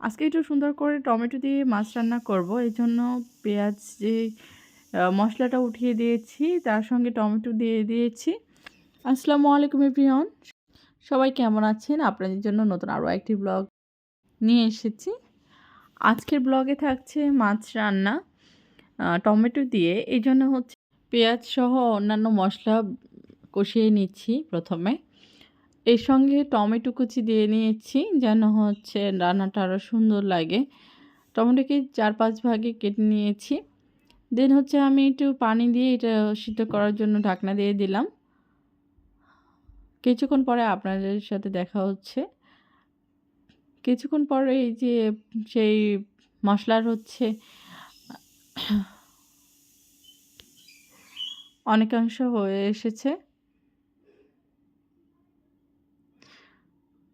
আজকে একটু সুন্দর করে টমেটো দিয়ে মাছ রান্না করব। এজন্য পেঁয়াজ যে মশলাটা উঠিয়ে দিয়েছি, তার সঙ্গে টমেটো দিয়ে দিয়েছি। আসসালামু আলাইকুম এভরিওয়ান। সবাই কেমন আছেন? আপনাদের জন্য নতুন আরও একটি ব্লগ নিয়ে এসেছি। আজকের ব্লগে থাকছে মাছ রান্না টমেটো দিয়ে। এইজন্য হচ্ছে পেঁয়াজ সহ অন্যান্য মশলা কষিয়ে নিচ্ছি প্রথমে। এর সঙ্গে টমেটো কুচি দিয়ে নিয়েছি যেন হচ্ছে রান্নাটা আরও সুন্দর লাগে। টমেটোকে 4-5 ভাগে কেটে নিয়েছি। দেন হচ্ছে আমি একটু পানি দিয়ে এটা সিদ্ধ করার জন্য ঢাকনা দিয়ে দিলাম। কিছুক্ষণ পরে আপনাদের সাথে দেখা হচ্ছে। কিছুক্ষণ পরে এই যে সেই মশলার হচ্ছে অনেকাংশ হয়ে এসেছে।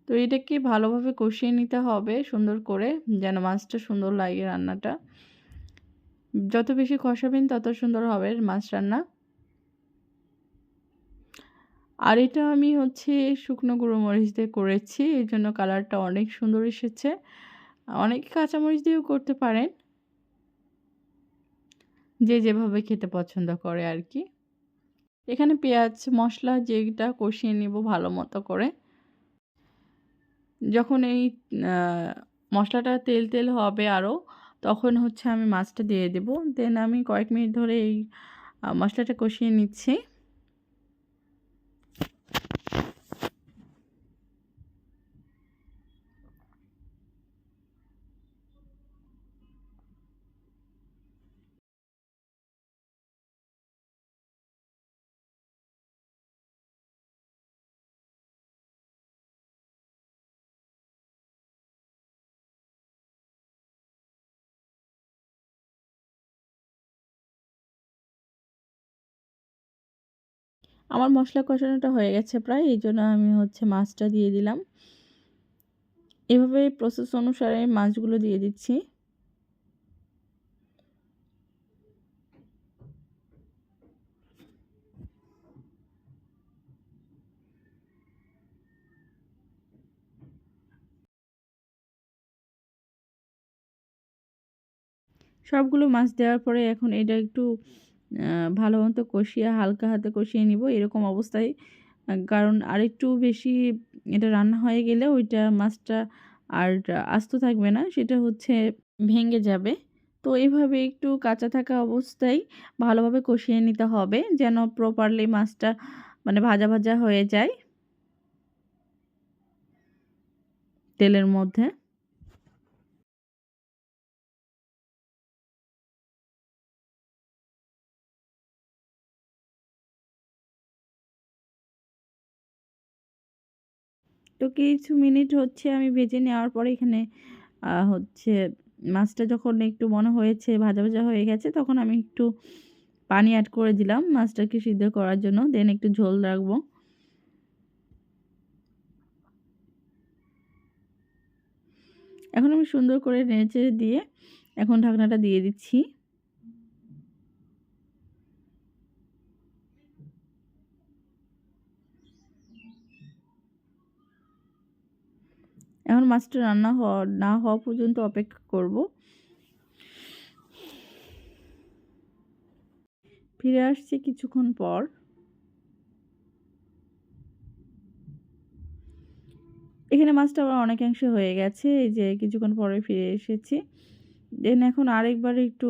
তো এটাকে ভালোভাবে কষিয়ে নিতে হবে সুন্দর করে, যেন মাছটা সুন্দর লাগে রান্নাটা। যত বেশি কষাবেন তত সুন্দর হবে মাছ রান্না। আর এটা আমি হচ্ছে শুকনো গুঁড়ো মরিচ দিয়ে করেছি, এই জন্য কালারটা অনেক সুন্দর এসেছে। অনেকে কাঁচামরিচ দিয়েও করতে পারেন, যে যেভাবে খেতে পছন্দ করে আর কি। এখানে পেঁয়াজ মশলা যেটা কষিয়ে নিব ভালো মতো করে। যখন এই মশলাটা তেল তেল হবে আরও, তখন হচ্ছে আমি মাছটা দিয়ে দেব। দেন আমি কয়েক মিনিট ধরে এই মশলাটা কষিয়ে নিচ্ছি। আমার মশলা কষানোটা হয়ে গেছে প্রায়, এই জন্য আমি হচ্ছে মাছটা দিয়ে দিলাম। এভাবে প্রসেস অনুসারে মাছগুলো দিয়ে দিচ্ছি। সবগুলো মাছ দেওয়ার পরে এখন এটা একটু ভালো মতো কষিয়ে হালকা হাতে কষিয়ে নিব এরকম অবস্থায়। কারণ আরেকটু বেশি এটা রান্না হয়ে গেলে ওইটা মাছটা আর আস্ত থাকবে না, সেটা হচ্ছে ভেঙে যাবে। তো এভাবে একটু কাঁচা থাকা অবস্থায় ভালোভাবে কষিয়ে নিতে হবে, যেন প্রপারলি মাছটা মানে ভাজা ভাজা হয়ে যায় তেলের মধ্যে। তো কিছু মিনিট হচ্ছে আমি ভেজে নেওয়ার পরে এখানে হচ্ছে মাছটা যখন একটু মনে হয়েছে ভাজা ভাজা হয়ে গেছে, তখন আমি একটু পানি অ্যাড করে দিলাম মাছটাকে সিদ্ধ করার জন্য। দেন একটু ঝোল রাখবো। এখন আমি সুন্দর করে নেড়েচেড়ে দিয়ে এখন ঢাকনাটা দিয়ে দিচ্ছি। এখন মাছটা রান্না না হওয়া পর্যন্ত অপেক্ষা করব। ফিরে আসছি কিছুক্ষণ পর। এখানে মাছটা আবার অনেকাংশে হয়ে গেছে, এই যে কিছুক্ষণ পরে ফিরে এসেছি। দেন এখন আরেকবার একটু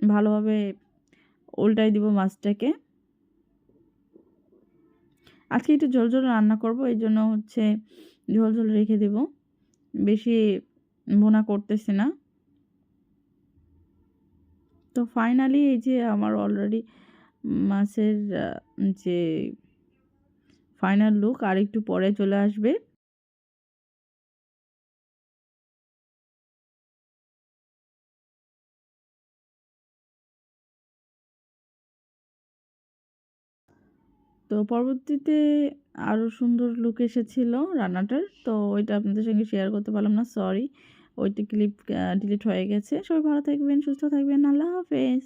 ভালোভাবে উল্টাই দিব মাছটাকে। আজকে একটু ঝোল ঝোল রান্না করব, এই জন্য হচ্ছে ঝোল ঝোল রেখে দেব, বেশি ভুনা করতেছি না। তো ফাইনালি এই যে আমার অলরেডি মাছের যে ফাইনাল লুক আর একটু পরে চলে আসবে। তো পরবর্তীতে আরও সুন্দর লুক এসেছিল রান্নাটার, তো ওইটা আপনাদের সঙ্গে শেয়ার করতে পারলাম না, সরি। ওইটা ক্লিপ ডিলিট হয়ে গেছে। সবাই ভালো থাকবেন, সুস্থ থাকবেন, আল্লাহ হাফেজ।